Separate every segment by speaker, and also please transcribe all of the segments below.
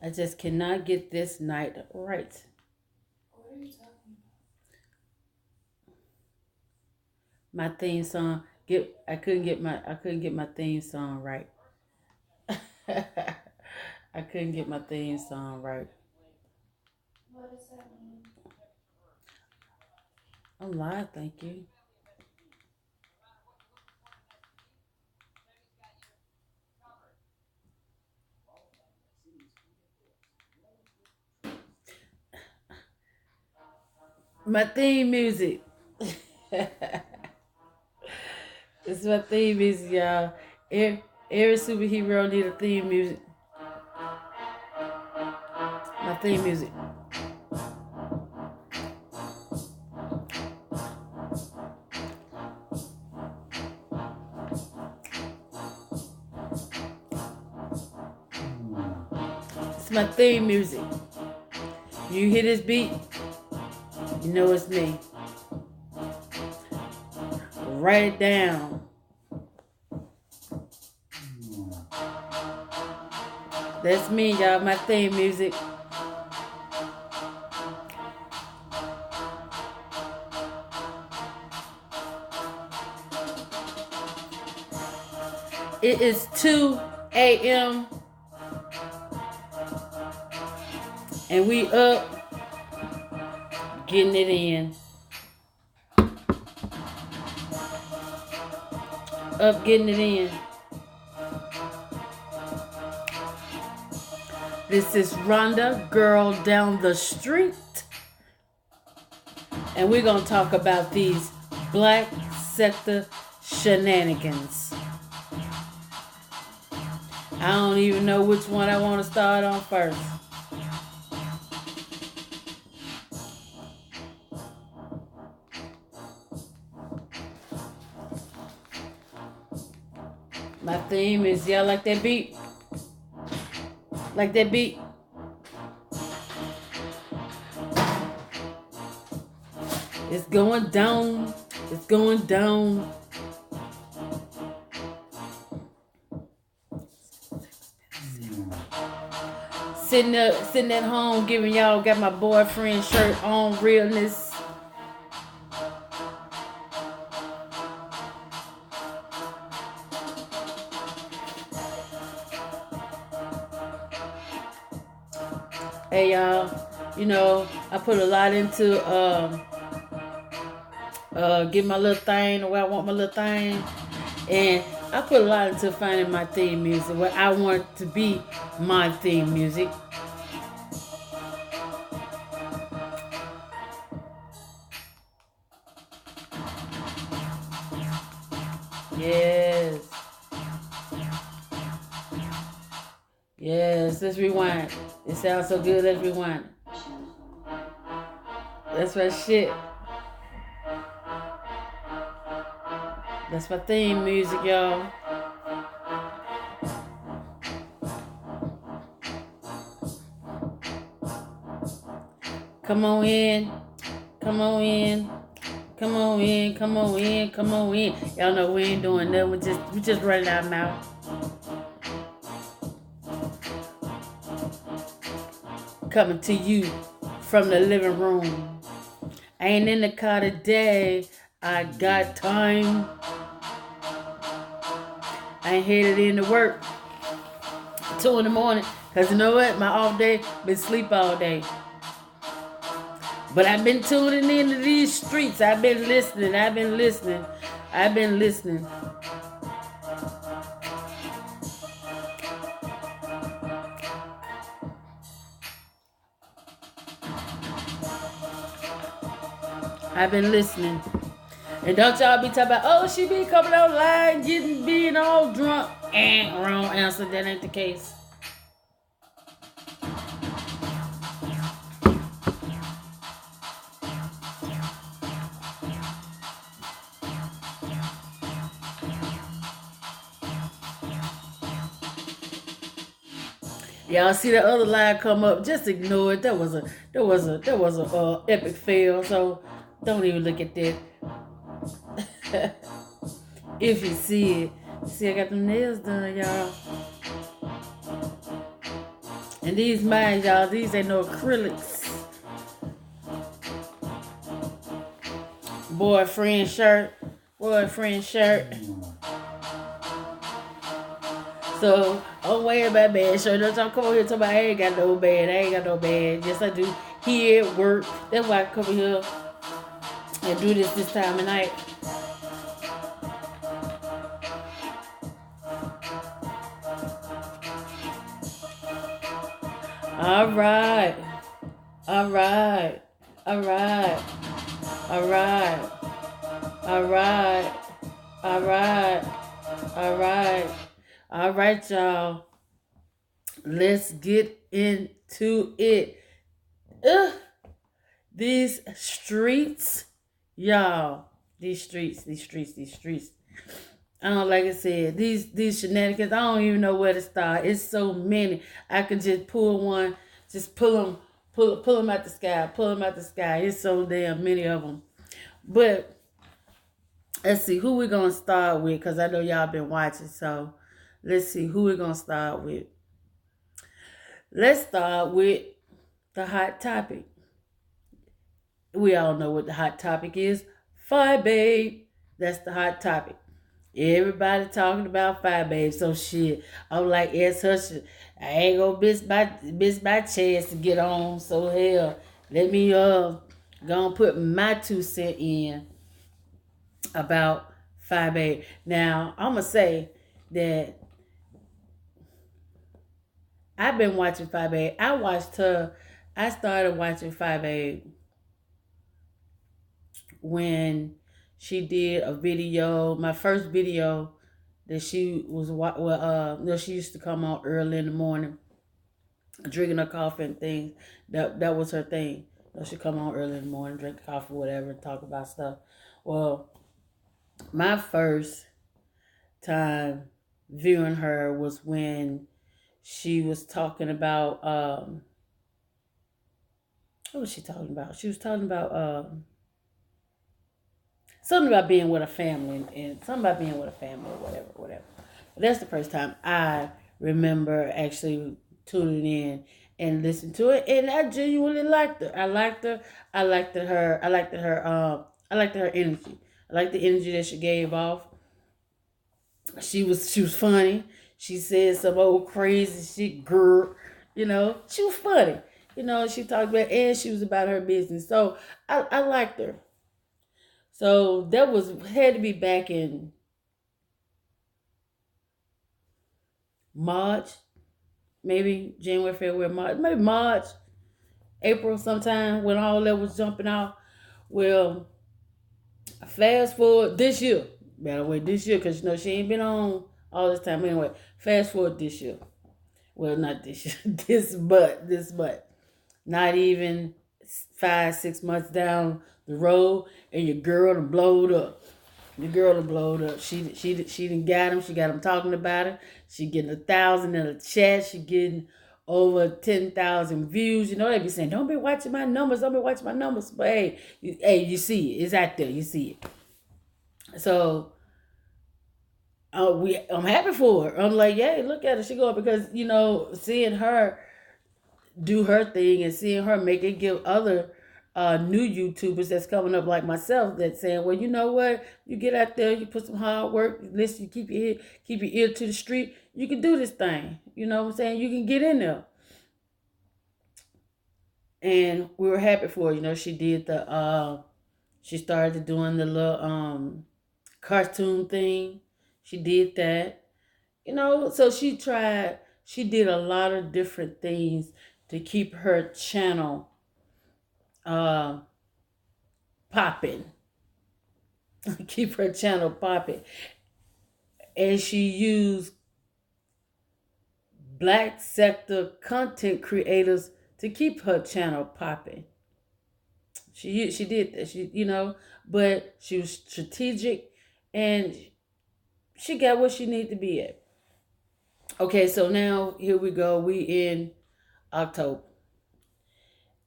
Speaker 1: I just cannot get this night right.
Speaker 2: What are you talking
Speaker 1: My theme song I couldn't get my theme song right. I couldn't get my theme song right.
Speaker 2: about? What does that mean?
Speaker 1: I'm live, thank you. My theme music. It's my theme music, y'all. Every superhero need a theme music. My theme music. It's my theme music. You hear this beat, you know it's me. Write it down. That's me, y'all. My theme music. It is 2 a.m. and we up getting it in. Up getting it in. This is Rhonda, girl down the street. And we're going to talk about these black sector shenanigans. I don't even know which one I want to start on first. My theme is, y'all like that beat? Like that beat? It's going down. It's going down. Sitting at home, giving y'all got my boyfriend shirt on, realness. Hey y'all, you know I put a lot into get my little thing the way I want my little thing, and I put a lot into finding my theme music, what I want to be my theme music. Yes. Yes, let's rewind. It sounds so good, let's rewind. That's my shit. That's my theme music, y'all. Come on in. Come on in. Come on in. Come on in. Come on in. Y'all know we ain't doing nothing. We just running our mouth. Coming to you from the living room. I ain't in the car today. I got time. I ain't headed into work 2 in the morning. Cause you know what? My off day been sleep all day. But I've been tuning into these streets. I've been listening. I've been listening. I've been listening. And don't y'all be talking about, oh, she be coming online, being all drunk. Wrong answer. That ain't the case. Y'all see the other line come up? Just ignore it. That was a epic fail. So don't even look at that. If you see it, see I got them nails done, y'all. And these mine, y'all, these ain't no acrylics. Boyfriend shirt. Boyfriend shirt. So I'm wearing my bad shirt. Don't y'all come over here talking about I ain't got no bad. I ain't got no bad. Yes, I do. Here at work. That's why I come here and do this time of night. All right. All right. All right. All right. All right. All right. All right. All right, y'all. Let's get into it. Ugh. These streets, y'all. These streets. I don't like I said, these shenanigans, I don't even know where to start. It's so many. I could just pull one, just pull them out the sky, pull them out the sky. It's so damn many of them. But let's see who we're gonna start with, because I know y'all been watching. So let's see who we're gonna start with. Let's start with the hot topic. We all know what the hot topic is. Fire Babe. That's the hot topic. Everybody talking about Fire Babe. So shit. I'm like, S. Husher. I ain't gonna miss my chance to get on. So hell, let me gonna put my 2 cents in about Fire Babe. Now, I'm gonna say that I've been watching Fire Babe. I started watching Fire Babe when she did a video, my first video that she was, she used to come on early in the morning, drinking her coffee and things. That was her thing. She come on early in the morning, drink coffee, whatever, talk about stuff. Well, my first time viewing her was when she was talking about, what was she talking about? She was talking about, something about being with a family and something about being with a family or whatever. But that's the first time I remember actually tuning in and listening to it, and I genuinely liked her. I liked her energy. I liked the energy that she gave off. She was funny. She said some old crazy shit, girl. She was funny. She talked about, and she was about her business. So I liked her. So that had to be back in March, maybe January, February, March, maybe March, April sometime when all that was jumping out. Well, fast forward this year. By the way, this year, because she ain't been on all this time. Anyway, fast forward this year. Well, not this year. This month. Not even 5-6 months down the road, and your girl done blowed up. She done got him. She got him talking about it. She getting 1,000 in a chat. She getting over 10,000 views. They be saying, "Don't be watching my numbers. Don't be watching my numbers." But hey, you see it. It's out there. You see it. So I'm happy for her. I'm like, yeah, look at her. She going, because seeing her do her thing and seeing her make it, give other new YouTubers that's coming up like myself that's saying, well, you know what? You get out there, you put some hard work, listen, you keep your ear to the street, you can do this thing. You know what I'm saying? You can get in there. And we were happy for her. She did she started doing the little cartoon thing. She did that. So she did a lot of different things to keep her channel popping. Keep her channel popping. And she used Black sector content creators to keep her channel popping. She did that. But she was strategic and she got where she needed to be at. Okay, so now here we go. We in October.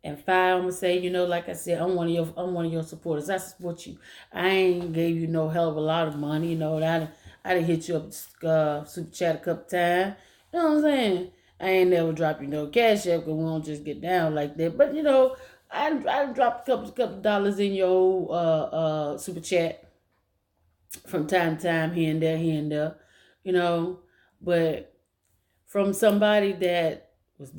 Speaker 1: And I'm gonna say, like I said, I'm one of your supporters. I support you. I ain't gave you no hell of a lot of money. I done hit you up super chat a couple times. You know what I'm saying? I ain't never drop you no cash app because we don't just get down like that. But I dropped a couple dollars in your old super chat from time to time, here and there, you know. But from somebody that was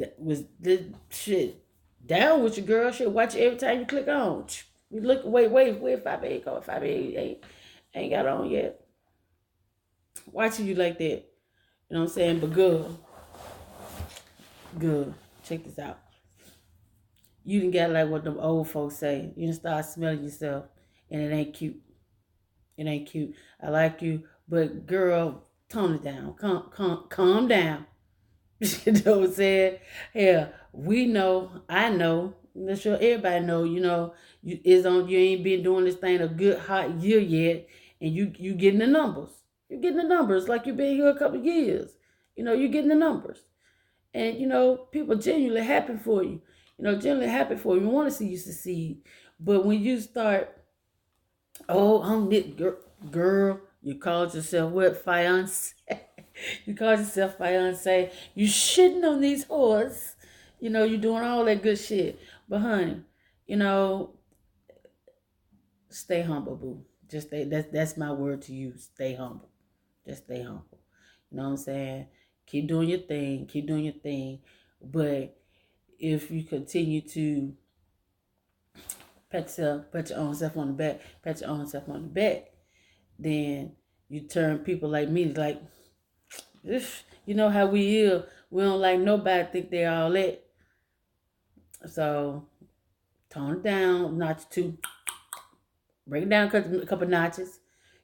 Speaker 1: the shit down with your girl, shit, watch it every time you click on. You look, wait, 5 8 call 588 ain't got on yet. Watching you like that, you know what I'm saying? But good. Check this out. You done got like what them old folks say. You done start smelling yourself, and it ain't cute. It ain't cute. I like you, but girl, tone it down. Calm down. You know what I'm saying? Yeah, we know. I know. I'm sure everybody know. You ain't been doing this thing a good hot year yet, and you getting the numbers. You're getting the numbers like you've been here a couple of years. You're getting the numbers, and people genuinely happy for you. Genuinely happy for you. We want to see you succeed, but when you start, oh, I'm this girl, you called yourself what? Fiance. You called yourself fiance. You shitting on these whores. You doing all that good shit. But honey, you know, stay humble, boo. Just stay. That's my word to you. Stay humble. Just stay humble. You know what I'm saying? Keep doing your thing. Keep doing your thing. But if you continue to pat your own self on the back, then you turn people like me like, you know how we is. We don't like nobody think they all that. So tone it down, notch two, break it down a couple notches.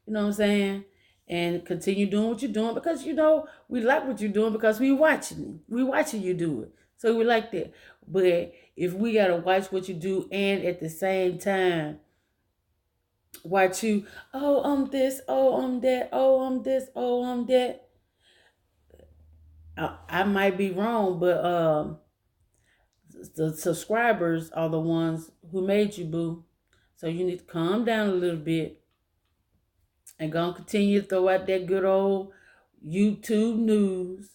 Speaker 1: You know what I'm saying? And continue doing what you're doing because we like what you're doing because we watching you do it. So we like that. But if we gotta watch what you do and at the same time watch you, oh I'm this, oh I'm that, oh I'm this, oh I'm that. I might be wrong, but the subscribers are the ones who made you, boo. So you need to calm down a little bit and go and continue to throw out that good old YouTube news.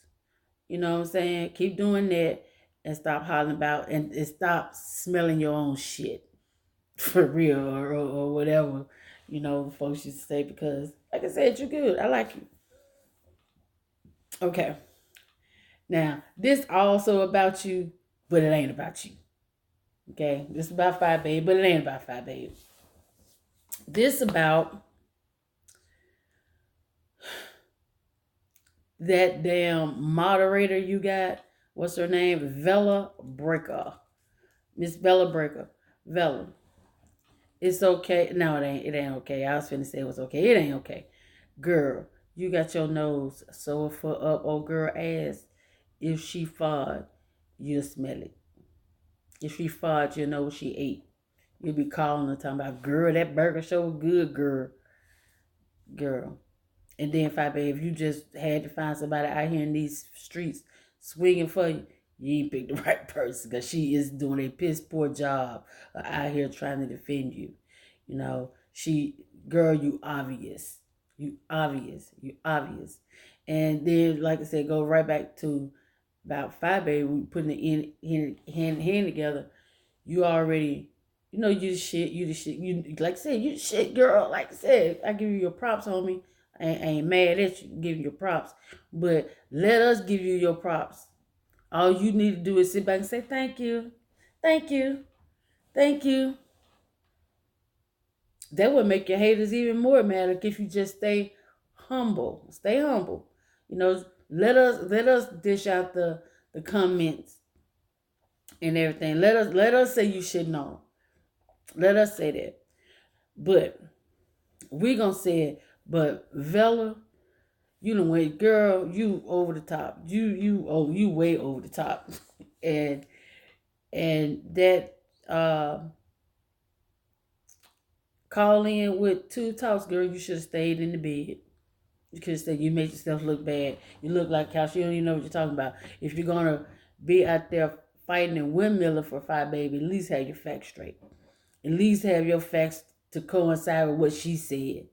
Speaker 1: You know what I'm saying? Keep doing that and stop hollering about and stop smelling your own shit for real or whatever, folks used to say because, like I said, you're good. I like you. Okay. Now, this also about you, but it ain't about you. Okay? This is about 5 Babe, but it ain't about 5 Babe. This about that damn moderator you got. What's her name? Vella Breaker. Miss Vella Breaker. Vella. It's okay. No, it ain't okay. I was finna say it was okay. It ain't okay. Girl, you got your nose so for up old girl ass. If she fart, you'll smell it. If she fart, you'll know what she ate. You'll be calling her talking about, girl, that burger so good, girl. Girl. And then, if you just had to find somebody out here in these streets swinging for you, you ain't picked the right person because she is doing a piss poor job out here trying to defend you. Girl, you obvious. You obvious. And then, like I said, go right back to about 5 Babe, we putting it hand together. You already, you the shit. You like I said, you the shit, girl. Like I said, I give you your props, homie. I ain't mad at you giving your props, but let us give you your props. All you need to do is sit back and say thank you. Thank you. That would make your haters even more mad if you just stay humble. Let us dish out the comments and everything. Let us say you should know. Let us say that. But we gonna say it. But Vella, you know what, girl, you over the top. You way over the top. and that call in with 2 talks, girl, you should have stayed in the bed. You could have said you made yourself look bad. You look like Couch. You don't even know what you're talking about. If you're gonna be out there fighting and windmilling for 5 Babe, at least have your facts straight. At least have your facts to coincide with what she said.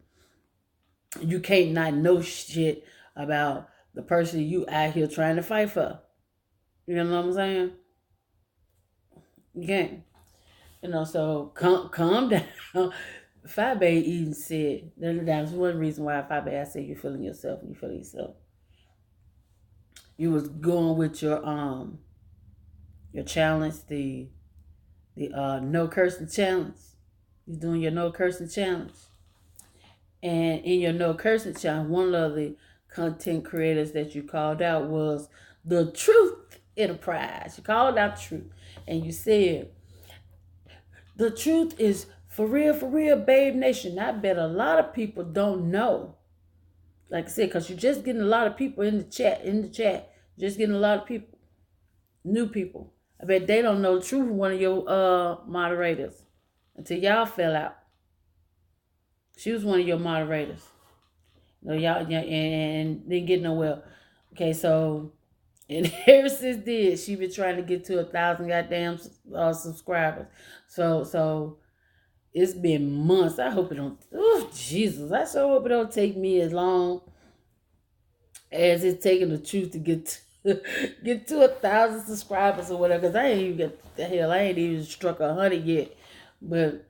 Speaker 1: You can't not know shit about the person you out here trying to fight for. You know what I'm saying? You can't. So calm down. Five Bay even said that's one reason why Five Bay I said you're feeling yourself and you feeling yourself. You was going with your challenge, the no cursing challenge. You're doing your no cursing challenge. And in your no cursing challenge, one of the content creators that you called out was the Truth Enterprise. You called out truth. And you said, the truth is for real, Babe Nation. I bet a lot of people don't know. Like I said, because you're just getting a lot of people in the chat. Just getting a lot of people, new people. I bet they don't know the truth of one of your moderators until y'all fell out. She was one of your moderators. No, y'all and didn't get nowhere. Okay, so and ever since then, she been trying to get to 1,000 goddamn subscribers. So it's been months. I hope it don't. Oh Jesus! I so hope it don't take me as long as it's taking the truth to get to 1,000 subscribers or whatever. Because I ain't even get the hell. I ain't even struck 100 yet. But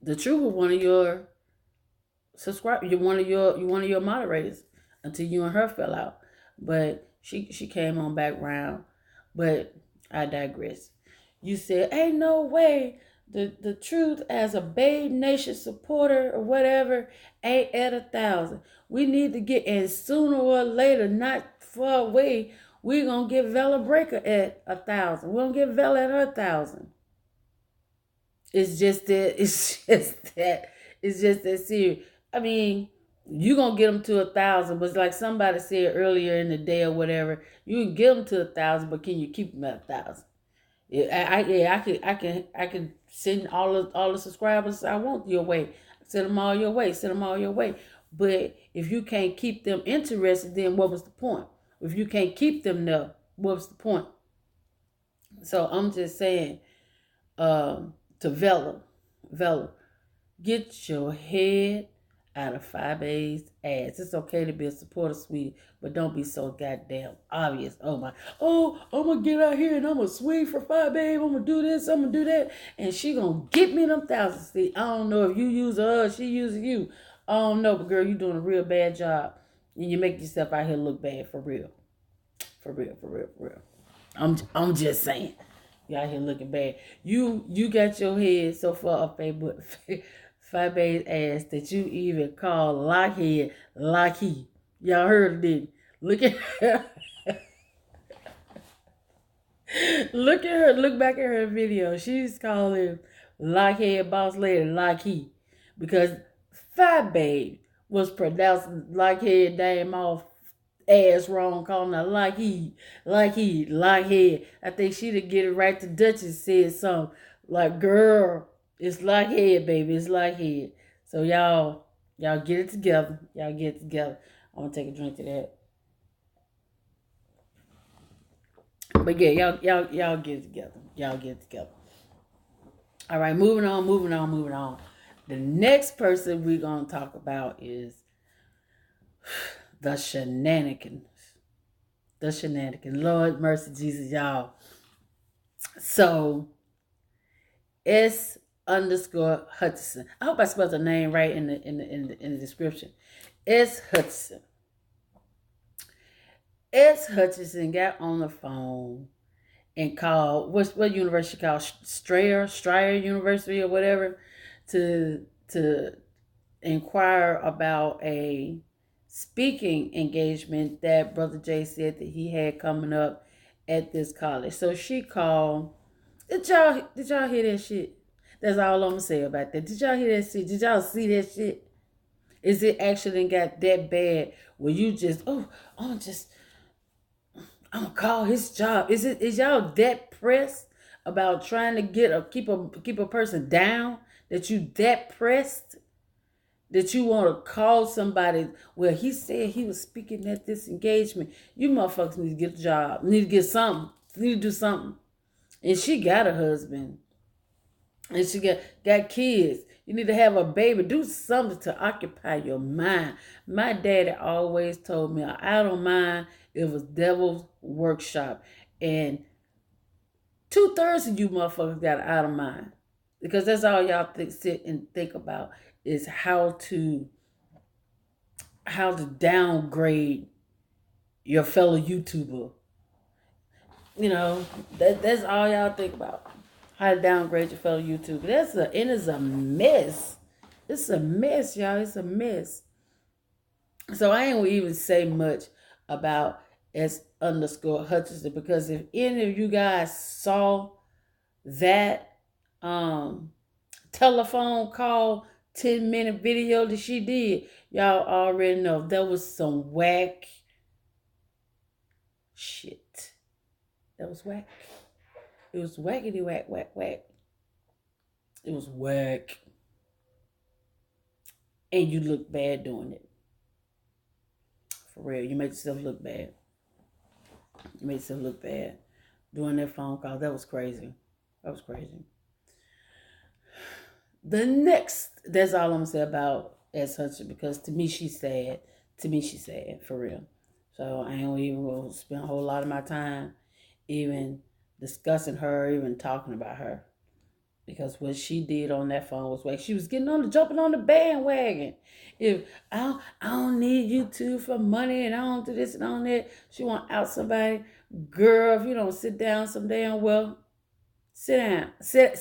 Speaker 1: the truth was one of your you're one of your moderators until you and her fell out. But she came on back round. But I digress. You said, ain't no way the truth as a Babe Nation supporter or whatever ain't at 1,000. We need to get, and sooner or later, not far away, we're gonna get Vela Breaker at 1,000. We're gonna get Vela at her 1,000. It's just that serious. I mean, you gonna get them to 1,000, but like somebody said earlier in the day or whatever, you can get them to 1,000, but can you keep them at 1,000? I can send all the subscribers I want your way. Send them all your way. But if you can't keep them interested, then what was the point? If you can't keep them there, what was the point? So I'm just saying, to Vela, get your head out of 5A's ass. It's okay to be a supporter, sweetie, but don't be so goddamn obvious. I'm gonna get out here and I'm gonna swing for 5A. I'm gonna do this, I'm gonna do that, and she gonna get me them thousands. See, I don't know if you use her, she uses you. I don't know, but girl, you doing a real bad job, and you make yourself out here look bad for real. For real. I'm just saying. You out here looking bad. You got your head so far up Facebook. 5A's ass that you even call Lockheed Lockheed. Y'all heard it, didn't? Look at her. Look at her. Look back at her video. She's calling Lockheed Boss Lady Lockheed because 5A was pronouncing Lockheed name off ass wrong, calling her Lockheed. I think she didn't get it right. The Duchess said something like, girl, it's Lockheed, baby. It's Lockheed. So y'all get it together. I'm gonna take a drink to that. But yeah, y'all get it together. All right, moving on. The next person we're gonna talk about is the shenanigans. Lord mercy, Jesus, y'all. So S_Hudson. I hope I spelled the name right in the description. S. Hudson. S. Hutchinson got on the phone and called what university called Strayer University or whatever to inquire about a speaking engagement that Brother Jay said that he had coming up at this college. So she called. Did y'all hear that shit? That's all I'm gonna say about that. Did y'all hear that shit? Did y'all see that shit? Is it actually got that bad where you just I'm gonna call his job? Is y'all that pressed about trying to keep a person down that you that pressed that you want to call somebody? Well, he said he was speaking at this engagement. You motherfuckers need to get a job. Need to get something. Need to do something. And she got a husband. And she got kids. You need to have a baby. Do something to occupy your mind. My daddy always told me, I don't mind It was Devil's Workshop. And 2/3 of you motherfuckers got out of mind. Because that's all y'all sit and think about is how to downgrade your fellow YouTuber. You know, that's all y'all think about. How to downgrade your fellow YouTuber. It is a mess. It's a mess, y'all. It's a mess. So I ain't gonna even say much about S_Hutchinson because if any of you guys saw that telephone call 10-minute video that she did, y'all already know that was some whack shit. That was whack. It was whackity whack whack whack. It was whack. And you look bad doing it. For real. You made yourself look bad. You made yourself look bad. Doing that phone call. That was crazy. That was crazy. That's all I'm gonna say about S_Hutchinson because to me she's sad. For real. So I ain't even gonna spend a whole lot of my time even discussing her, even talking about her. Because what she did on that phone was like she was jumping on the bandwagon. If I don't need YouTube for money and I don't do this and I don't that, she want out somebody. Girl, if you don't sit down some damn well, sit down. Sit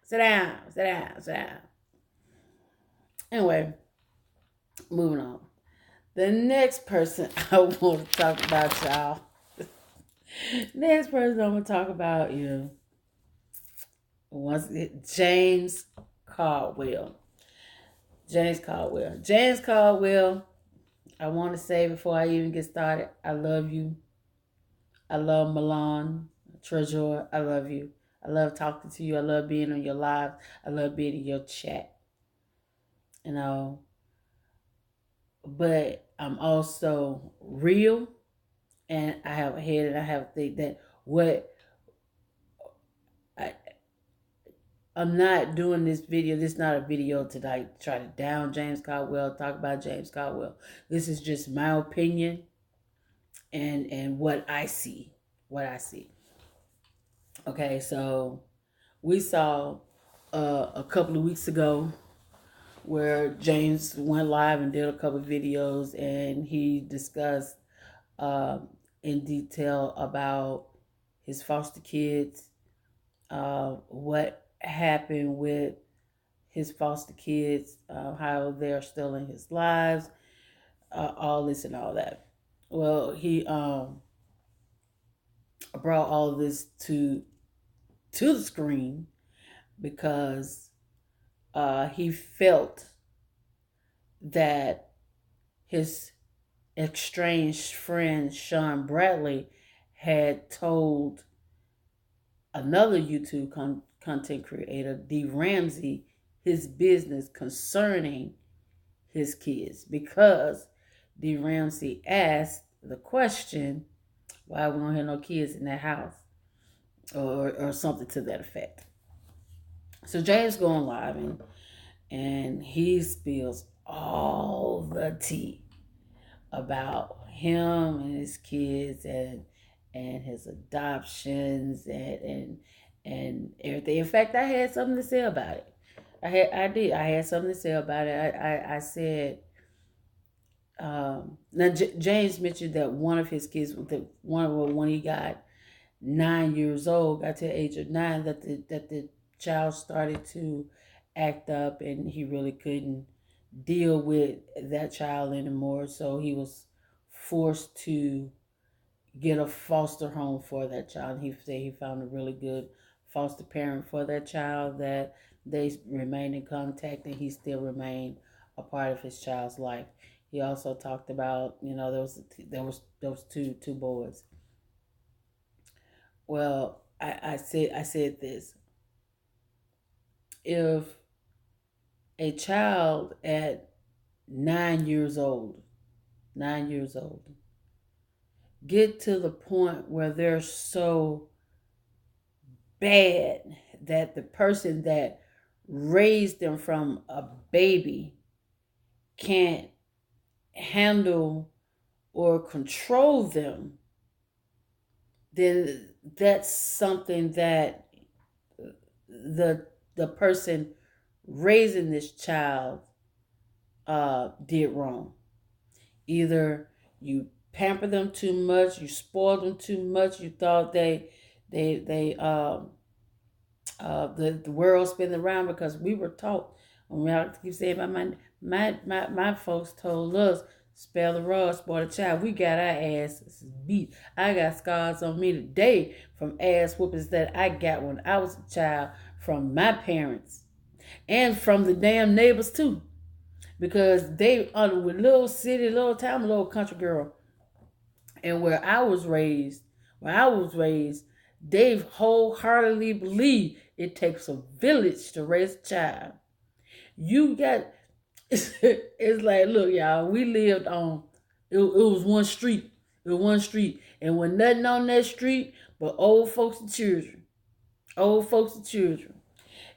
Speaker 1: down. Anyway, moving on. The next person I want to talk about, y'all. Next person I'm gonna talk about was James Caldwell. James Caldwell, I want to say before I even get started, I love you. I love Milan, Treasure. I love you. I love talking to you. I love being on your live. I love being in your chat. You know, but I'm also real, and I have a head, and I have a think that I'm not doing this video. This is not a video to like try to down James Caldwell, talk about James Caldwell. This is just my opinion and what I see. Okay, so we saw a couple of weeks ago where James went live and did a couple of videos and he discussed in detail about his foster kids, what happened with his foster kids, how they're still in his lives, all this and all that. Well, he brought all of this to the screen because he felt that his estranged friend Sean Bradley had told another YouTube content creator, D. Ramsey, his business concerning his kids because D. Ramsey asked the question, why we don't have no kids in that house? Or something to that effect. So James going live and he spills all the tea about him and his kids and his adoptions and everything. In fact, I had something to say about it. I had something to say about it. I said, now James mentioned that one of his kids, when he got 9 years old, got to the age of 9, that the child started to act up, and he really couldn't deal with that child anymore. So he was forced to get a foster home for that child. He said he found a really good foster parent for that child, that they remained in contact, and he still remained a part of his child's life. He also talked about, there was two boys. Well, I said this. If a child at 9 years old, get to the point where they're so bad that the person that raised them from a baby can't handle or control them, then that's something that the person raising this child did wrong. Either you pamper them too much, you spoil them too much, you thought they the world spinning around, because we were taught. When I keep saying about my folks told us, spare the rod, spoil the child. We got our asses beat. I got scars on me today from ass whoopings that I got when I was a child from my parents and from the damn neighbors too, because they with little city, little town, little country girl, and where I was raised, they wholeheartedly believe it takes a village to raise a child. You got it's like, look, y'all, we lived on it was one street. It was one street. And when nothing on that street but old folks and children. Old folks and children.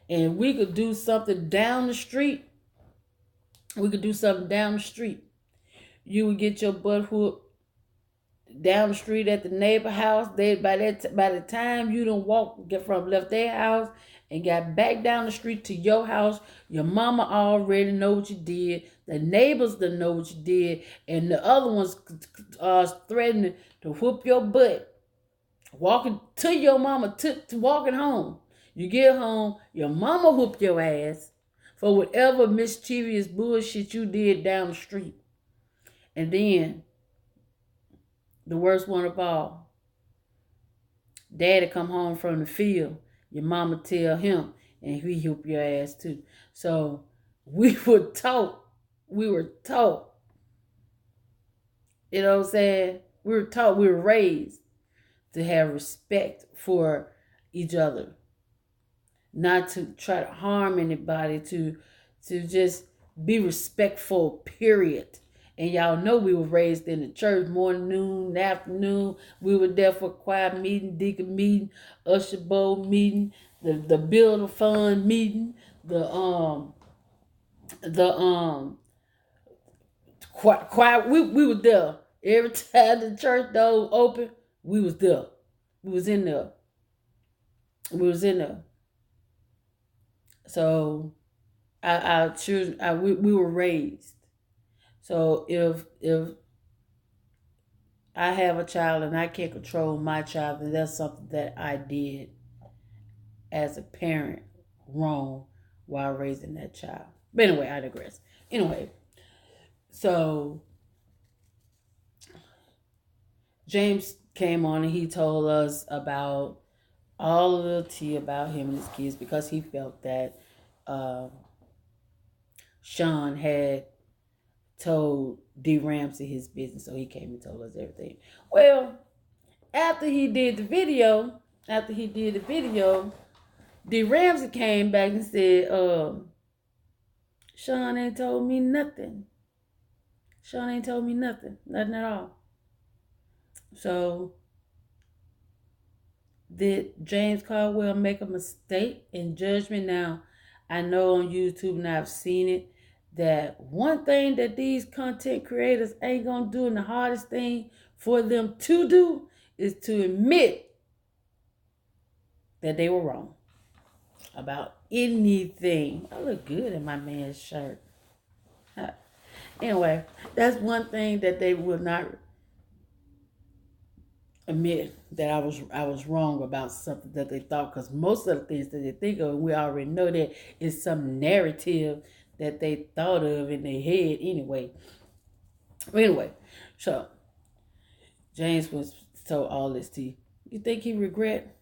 Speaker 1: And we could do something down the street. We could do something down the street. You would get your butt whooped down the street at the neighbor house. They by the time you done left their house and got back down the street to your house, your mama already know what you did. The neighbors done know what you did, and the other ones threatening to whoop your butt. Walking to your mama, to walking home. You get home, your mama whoop your ass for whatever mischievous bullshit you did down the street. And then the worst one of all, daddy come home from the field, your mama tell him, and he whoop your ass too. So we were taught, you know what I'm saying? We were raised to have respect for each other, not to try to harm anybody, to just be respectful, period. And y'all know we were raised in the church, morning, noon, afternoon. We were there for choir meeting, deacon meeting, usher bowl meeting, the builder fund meeting, the choir. We were there every time the church door open. We was there. We was in there. So our children, we were raised. So if I have a child and I can't control my child, then that's something that I did as a parent wrong while raising that child. But anyway, I digress. Anyway, so James came on and he told us about all of the tea about him and his kids, because he felt that Sean had told D. Ramsey his business, so he came and told us everything. Well, after he did the video, D. Ramsey came back and said, Sean ain't told me nothing. Nothing at all. So, did James Caldwell make a mistake in judgment? Now, I know on YouTube, and I've seen it, that one thing that these content creators ain't gonna do, and the hardest thing for them to do, is to admit that they were wrong about anything. I look good in my man's shirt. Anyway, that's one thing that they will not admit, that I was wrong about something that they thought, because most of the things that they think of, we already know that it's some narrative that they thought of in their head anyway. So James was told all this to you. You think he regret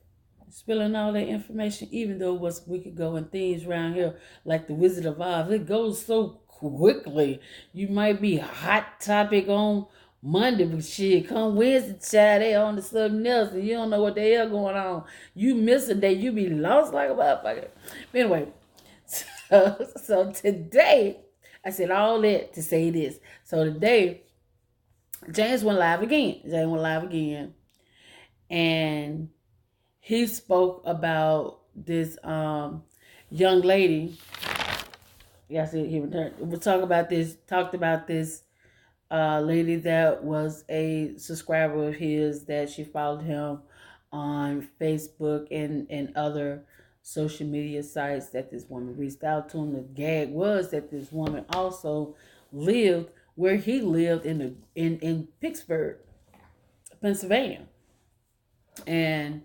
Speaker 1: spilling all that information, even though it was weeks ago, and things around here like the Wizard of Oz, it goes so quickly. You might be a hot topic on Monday, but shit, come Wednesday, child, they on to something else, and you don't know what the hell going on. You miss a day, you be lost like a motherfucker. Anyway, so today, I said all that to say this. So today, James went live again. And he spoke about this young lady. Yes, he returned. We talked about this a lady that was a subscriber of his, that she followed him on Facebook and other social media sites, that this woman reached out to him. The gag was that this woman also lived where he lived in Pittsburgh, Pennsylvania. And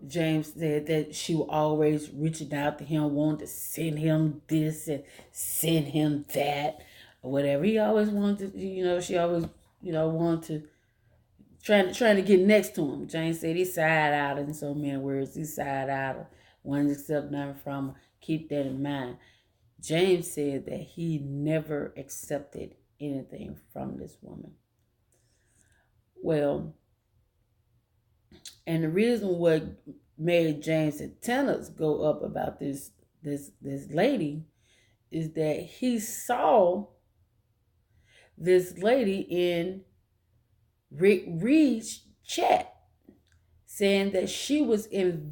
Speaker 1: James said that she was always reaching out to him, wanting to send him this and send him that, or whatever. He always wanted to, she always, wanted to, trying to get next to him. James said he side out in so many words. He side out, wanted to accept nothing from her. Keep that in mind. James said that he never accepted anything from this woman. Well, and the reason what made James' antennas go up about this lady is that he saw this lady in Rick Reed's chat saying that she was in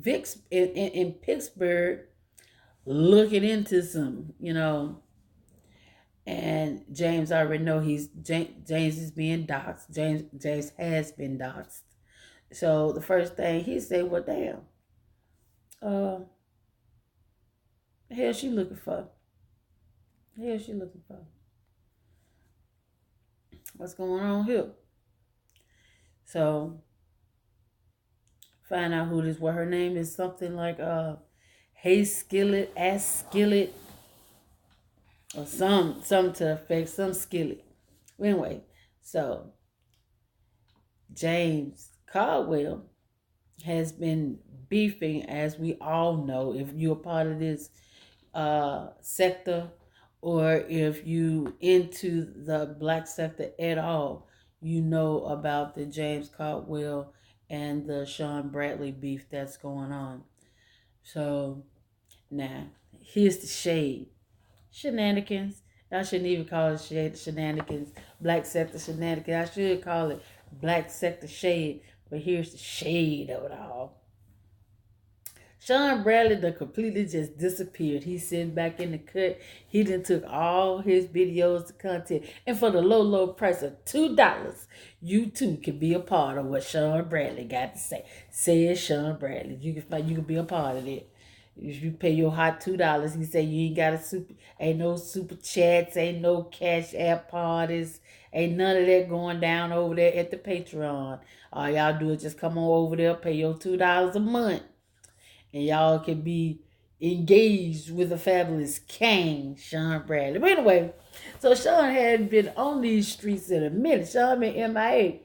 Speaker 1: Pittsburgh looking into some, and James already know James is being doxxed. James has been doxxed. So the first thing he said, well, damn, the hell she looking for? The hell she looking for? What's going on here? So find out who this, what her name is, something like Hey Skillet, Ass Skillet, or something to affect some skillet. Anyway, so James Caldwell has been beefing, as we all know, if you're a part of this sector, or if you into the black sector at all, you know about the James Caldwell and the Sean Bradley beef that's going on. So now here's the shade. Shenanigans. I shouldn't even call it shenanigans. Black sector shenanigans. I should call it black sector shade. But here's the shade of it all. Sean Bradley done completely just disappeared. He's sitting back in the cut. He done took all his videos to content. And for the low price of $2, you too can be a part of what Sean Bradley got to say. Says Sean Bradley. You can be a part of it. If you pay your hot $2, he say you ain't got ain't no super chats, ain't no cash app parties, ain't none of that going down over there at the Patreon. All y'all do is just come on over there, pay your $2 a month, and y'all can be engaged with a fabulous king, Sean Bradley. But anyway, so Sean hadn't been on these streets in a minute. Sean been MIA,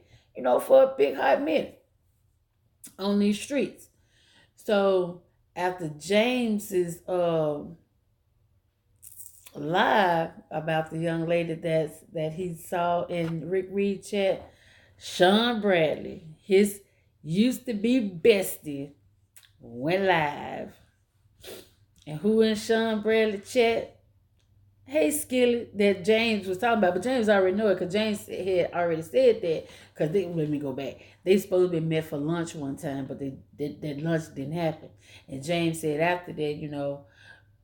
Speaker 1: for a big hot minute on these streets. So after James's live about the young lady that he saw in Rick Reed chat, Sean Bradley, his used to be bestie, went live. And who in Sean Bradley chat? Hey Skillet, that James was talking about, but James already know it because James had already said that. Because let me go back. They supposed to be met for lunch one time, but that lunch didn't happen. And James said after that,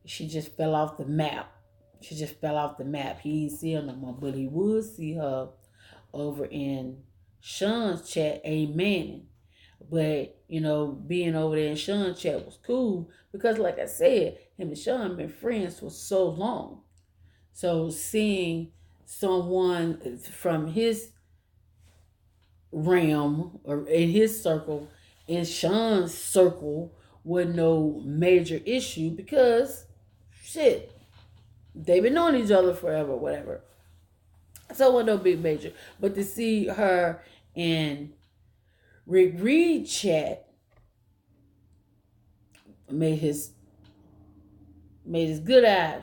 Speaker 1: she just fell off the map. She just fell off the map. He didn't see her no more, but he would see her over in Sean's chat, amen. But, being over there in Sean's chat was cool because, like I said, him and Sean been friends for so long. So seeing someone from his realm or in his circle, in Sean's circle, was no major issue because, shit, they've been knowing each other forever, whatever. So it was no big major. But to see her in Rick Reed chat made his good eye,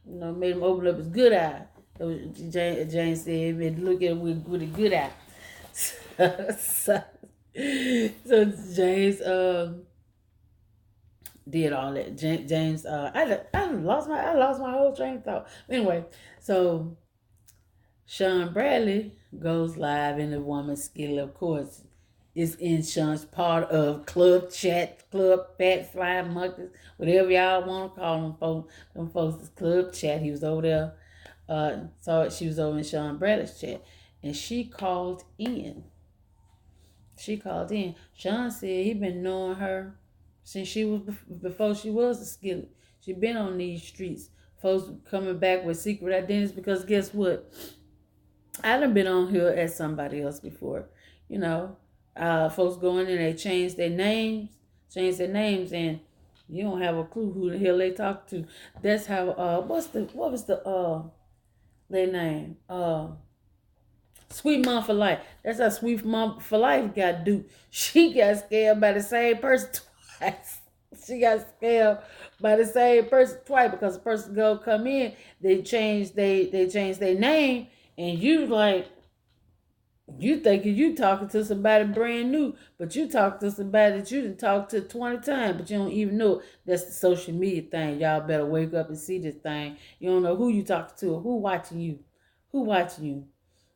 Speaker 1: made him open up his good eye. James said, look at him with a good eye. so James did all that. James, I lost my whole train of thought. Anyway, so Sean Bradley goes live in the woman's skill, of course. Is in Sean's part of club chat, club fat fly monkeys, whatever y'all want to call them folks. Them folks is club chat. He was over there Saw it. She was over in Sean Bradley's chat, and she called in. She called in. Sean said he been knowing her since she was before she was a skillet. She been on these streets. Folks coming back with secret identities because guess what? I done been on here as somebody else before. You know, folks go in and they change their names, and you don't have a clue who the hell they talk to. That's how. What was the their name? Sweet Mom for Life. That's how Sweet Mom for Life got duped. She got scared by the same person twice. She got scared by the same person twice because the person go come in, they change their name, and you like you thinking you talking to somebody brand new, but you talk to somebody that you done talked to 20 times, but you don't even know. That's the social media thing. Y'all better wake up and see this thing. You don't know who you talking to or who watching you. Who watching you.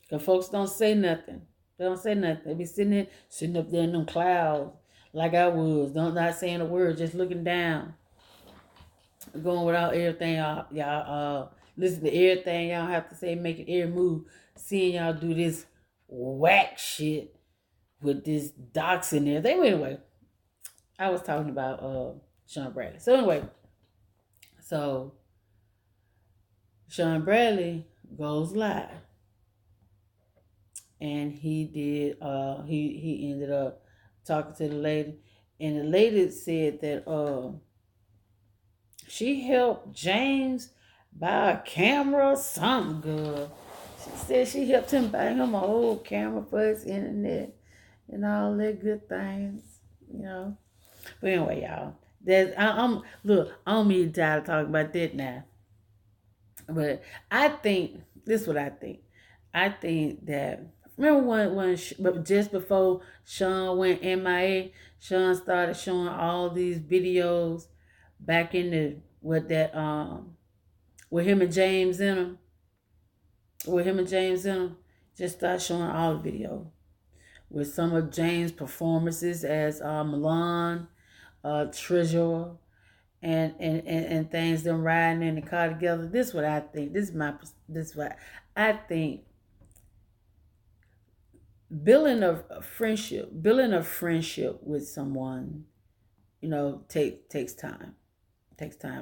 Speaker 1: Because folks don't say nothing. They don't say nothing. They be sitting up there in them clouds like I was. Not saying a word, just looking down. Going without everything y'all listen to everything y'all have to say, making every move. Seeing y'all do this whack shit with this docs in there. Anyway, I was talking about Sean Bradley. So anyway, Sean Bradley goes live. And he did he ended up talking to the lady, and the lady said that she helped James buy a camera or something good. She said she helped him buy him a whole camera for his internet and all that good things, you know. But anyway, y'all, look, I don't mean to try to talk about that now. But I think this is what I think. I think that remember when just before Sean went MIA, Sean started showing all these videos back in the with him and James in them. Just started showing all the videos with some of James' performances as Milan, Treasure, and things, them riding in the car together. This is what I think. This is what I think. Building a friendship with someone, you know, takes time.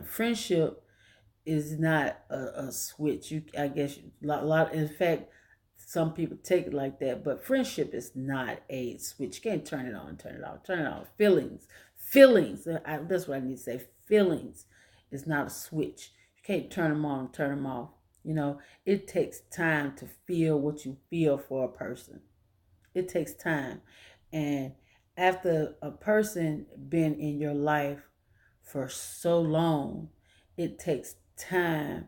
Speaker 1: Friendship is not a switch. I guess a lot. In fact, some people take it like that, but friendship is not a switch. You can't turn it on, turn it off, turn it off. Feelings. That's what I need to say. Feelings is not a switch. You can't turn them on, turn them off. You know, it takes time to feel what you feel for a person. It takes time. And after a person been in your life for so long, it takes time.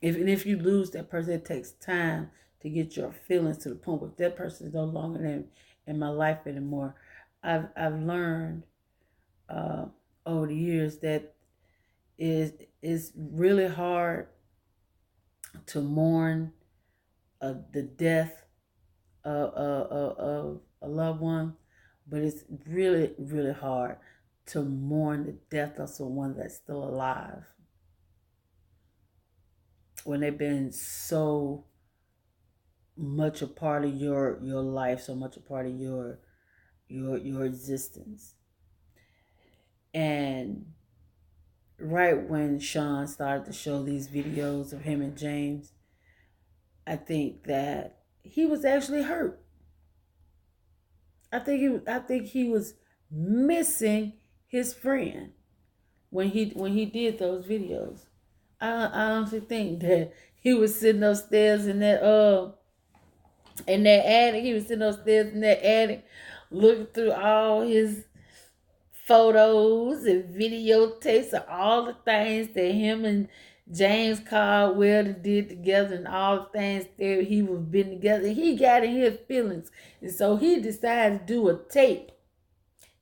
Speaker 1: If you lose that person, it takes time to get your feelings to the point where that person is no longer in my life anymore. I've learned over the years that it's really hard to mourn the death of a loved one, but it's really, really hard to mourn the death of someone that's still alive when they've been so much a part of your life, so much a part of your existence. And right when Sean started to show these videos of him and James, I think that he was actually hurt. I think he was missing his friend when he did those videos. I honestly think that he was sitting upstairs in that attic. He was sitting upstairs in that attic, looking through all his photos and videotapes of all the things that him and James Caldwell did together and all the things that he was been together. He got in his feelings, and so he decided to do a tape.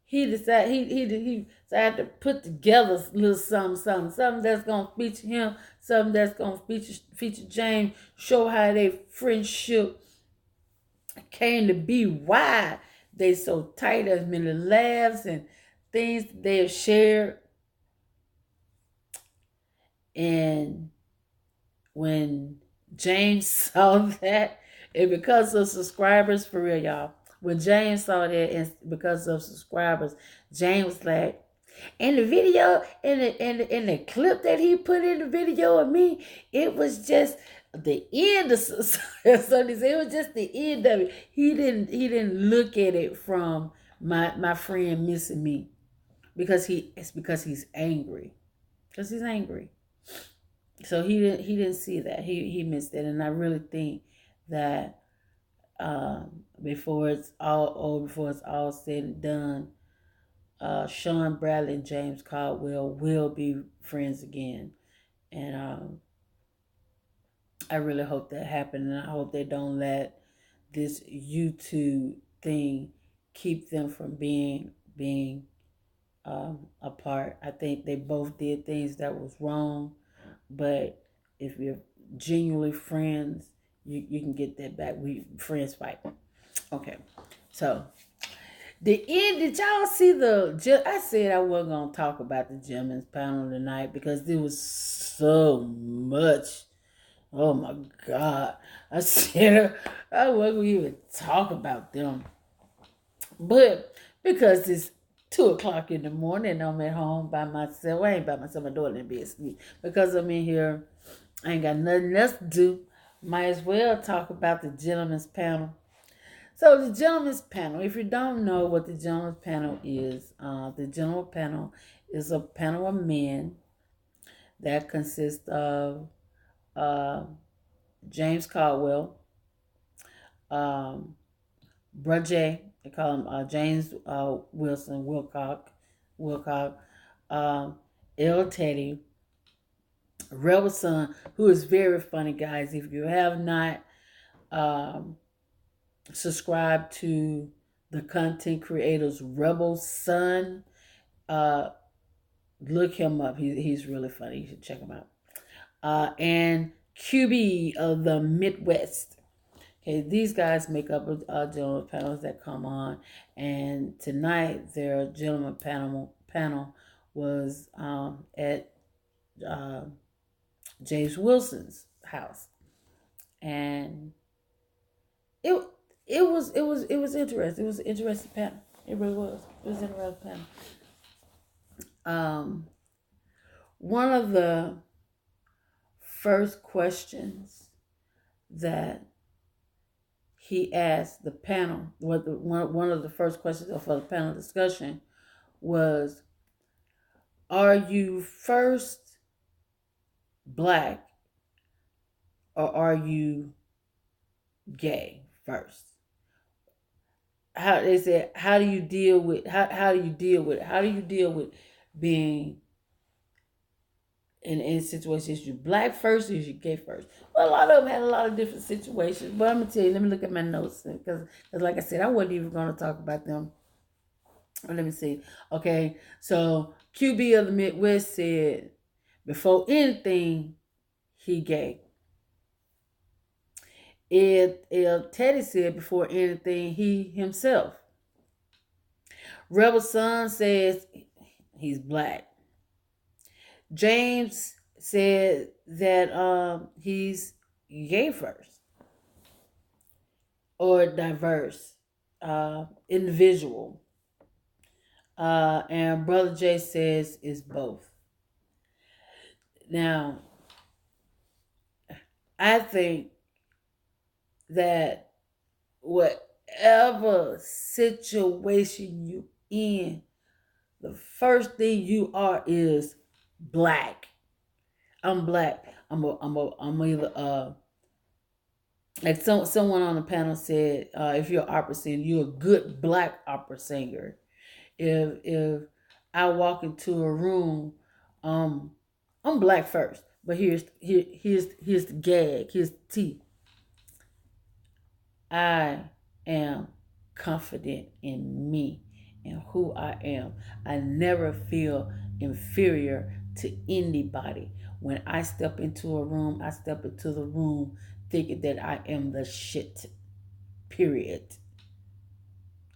Speaker 1: He decided to put together a little something that's gonna feature him, something that's gonna feature James, show how their friendship came to be, why they so tight, as many laughs and things they have shared. And when James saw that, and because of subscribers, for real, y'all, when James saw that, and because of subscribers, James was like, in the video, in the clip that he put in the video of me, it was just the end of so it was just the end of it. He didn't look at it from my friend missing me, because he's angry, because he's angry. So he didn't see that. He missed it, and I really think that before it's all over, before it's all said and done, Sean Bradley and James Caldwell will be friends again, and I really hope that happens, and I hope they don't let this YouTube thing keep them from being apart. I think they both did things that was wrong, but if you're genuinely friends, you can get that back. We friends fight. Okay, so the end. Did y'all see the? I said I wasn't gonna talk about the gentleman's panel tonight because there was so much. Oh my God! I said I wasn't gonna even talk about them, but because it's 2 o'clock in the morning, I'm at home by myself. I ain't by myself. My daughter didn't be asleep because I'm in here. I ain't got nothing else to do. Might as well talk about the gentleman's panel. So the gentleman's panel, if you don't know what the gentleman's panel is, the gentleman's panel is a panel of men that consists of uh, James Caldwell, Bruh J, they call him James Wilcock, um, L. Teddy, Rebel Son, who is very funny, guys. If you have not um, subscribed to the content creators Rebel Son, uh, look him up. He's really funny. You should check him out. And QB of the Midwest. Okay, these guys make up a gentleman panels that come on, and tonight their gentleman panel was at James Wilson's house, and it it was interesting. It was an interesting panel. It really was. It was an interesting panel. One of the first questions that he asked the panel, one of the first questions for the panel discussion was, are you first black or are you gay first? How they said, how do you deal with being in situations, you black first or you gay first? Well, a lot of them had a lot of different situations, but I'm gonna tell you, let me look at my notes, because like I said, I wasn't even gonna talk about them. Let me see. Okay, so QB of the Midwest said before anything he gay. Teddy said before anything he himself. Rebel Son says he's black. James said that he's gay first, or diverse individual. And Brother Jay says it's both. Now, I think that whatever situation you in, the first thing you are is black. I'm black. I'm either like someone on the panel said, if you're an opera singer, you're a good black opera singer. If I walk into a room, I'm black first. But here's the gag. Here's the tea. I am confident in me and who I am. I never feel inferior to anybody. When I step into a room, I step into the room thinking that I am the shit. Period.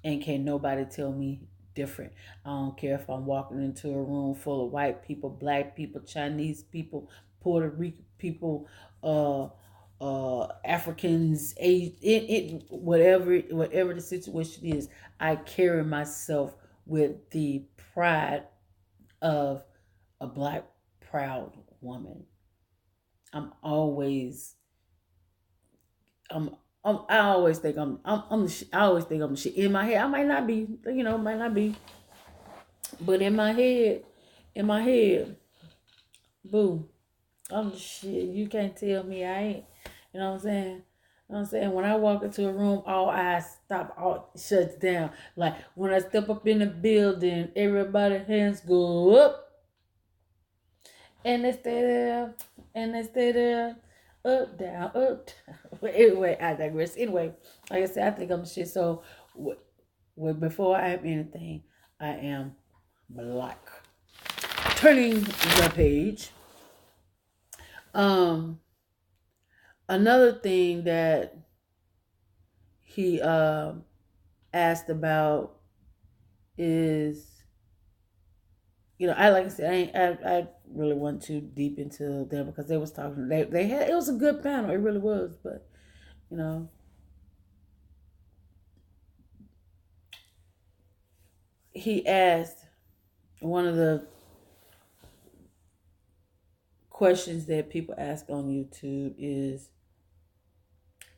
Speaker 1: And can't nobody tell me different. I don't care if I'm walking into a room full of white people, black people, Chinese people, Puerto Rican people, uh Africans, whatever the situation is, I carry myself with the pride of a black proud woman. I'm always I'm, I always think I'm the I always think I'm the shit. In my head, I might not be, might not be, but in my head, boo, I'm the shit. You can't tell me I ain't. You know what I'm saying? You know what I'm saying? When I walk into a room, all eyes stop, all shuts down. Like when I step up in the building, everybody's hands go up and they stay there, and they stay there, up, down, up, down. But anyway, I digress. Anyway, like I said, I think I'm the shit. So, before I am anything, I am black. Turning the page. Um, Another thing that he asked about is, I like I said, I really wasn't too deep into them because they was talking. They had, it was a good panel, it really was, but you know he asked, one of the questions that people ask on YouTube is,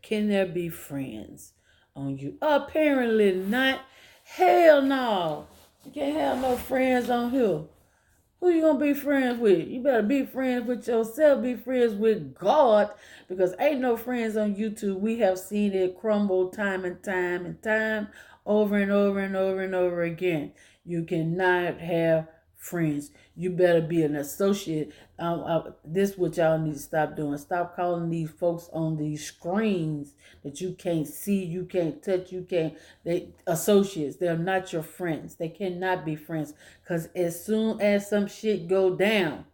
Speaker 1: can there be friends on you? Apparently not. Hell no. You can't have no friends on here. Who you gonna be friends with? You better be friends with yourself. Be friends with God, because ain't no friends on YouTube. We have seen it crumble time and time and time, over and over and over and over again. You cannot have friends. You better be an associate. This is what y'all need to stop doing. Stop calling these folks on these screens that you can't see, you can't touch, you can't. They associates. They're not your friends. They cannot be friends. Cause as soon as some shit go down,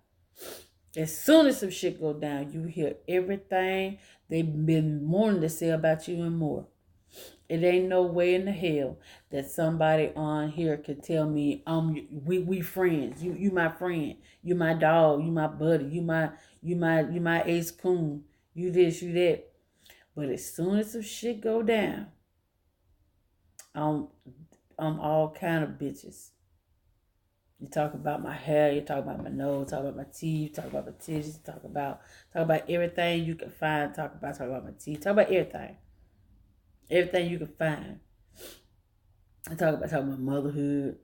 Speaker 1: you hear everything they've been wanting to say about you and more. It ain't no way in the hell that somebody on here could tell me, we friends. You my friend. You my dog. You my buddy. You my ace coon. You this, you that. But as soon as some shit go down, I'm all kind of bitches. You talk about my hair, you talk about my nose, talk about my teeth, talk about my titties, talk about everything you can find, talk about my teeth, talk about everything. Everything you can find. I talk about motherhood,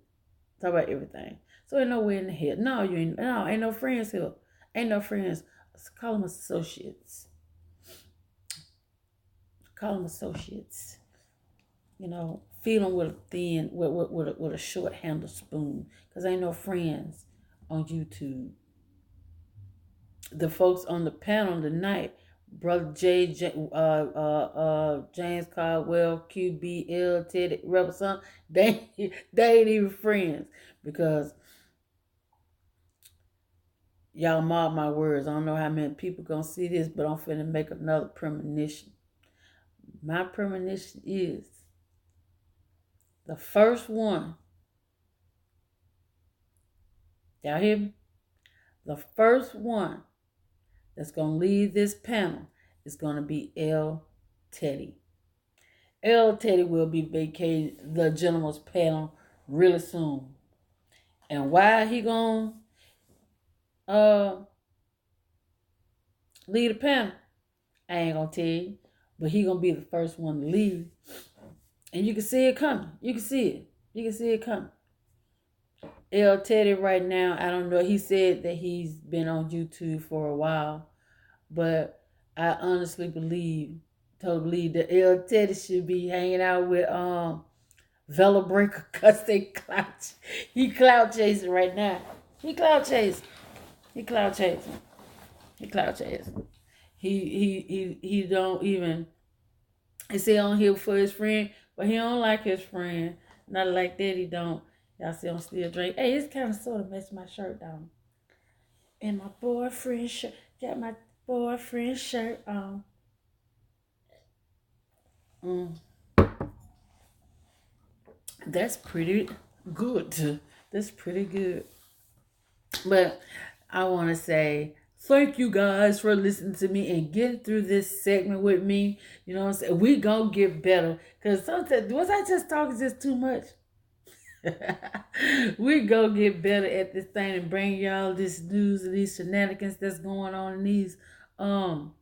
Speaker 1: talk about everything. So ain't no way in the hell. No, ain't no friends here. Ain't no friends. Let's call them associates. Call them associates. Feed them with a thin, with a short handle spoon. Because ain't no friends on YouTube. The folks on the panel tonight, Brother James Caldwell, QBL, Teddy Rebel Son, they ain't even friends, because y'all mark my words. I don't know how many people gonna see this, but I'm finna make another premonition. My premonition is the first one. Y'all hear me? The first one that's gonna leave this panel is gonna be L. Teddy. L. Teddy will be vacating the gentleman's panel really soon. And why he gonna leave the panel, I ain't gonna tell you. But he gonna be the first one to leave. And you can see it coming. You can see it. You can see it coming. L. Teddy right now, I don't know. He said that he's been on YouTube for a while. But I honestly totally believe that L. Teddy should be hanging out with Vela Breaker, because he cloud chasing right now. He cloud chasing. He cloud chasing. He cloud chasing. He don't even, he say on here for his friend, but he don't like his friend. Not like that, he don't. Y'all see I'm still drink. Hey, it's kind of sort of messed my shirt down. And my boyfriend shirt. Got my boyfriend shirt on. Mm. That's pretty good. That's pretty good. But I want to say Thank you guys for listening to me and getting through this segment with me. You know what I'm saying? We gonna get better. Cause sometimes was I just talking just too much? We go get better at this thing and bring y'all this news and these shenanigans that's going on in these um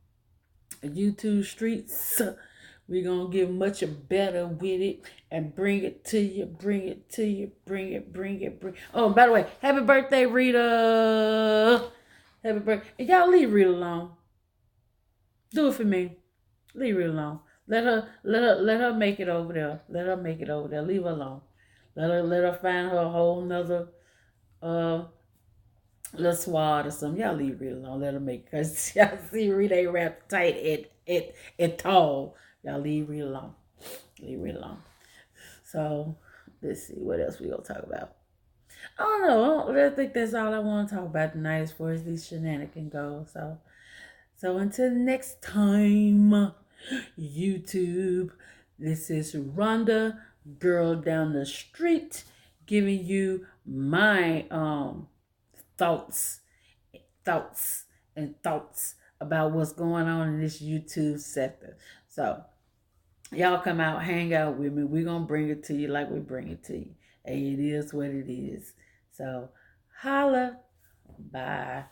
Speaker 1: YouTube streets. We gonna get much better with it and bring it to you, bring it to you, bring it. Oh, by the way, happy birthday, Rita! Happy birthday. And y'all leave Rita alone. Do it for me. Leave Rita alone. Let her make it over there. Let her make it over there. Leave her alone. Let her find her a whole nother uh little swat or something. Y'all leave Rita alone. Let her make it. Cause y'all see Rita ain't wrapped tight at tall. Y'all leave Rita alone. Leave Rita alone. So let's see what else we gonna talk about. I don't know. I think that's all I want to talk about tonight as far as these shenanigans go. So until next time, YouTube, this is Rhonda, girl down the street, giving you my thoughts, thoughts about what's going on in this YouTube sector. So y'all come out, hang out with me. We're gonna bring it to you like we bring it to you. And it is what it is. So holla. Bye.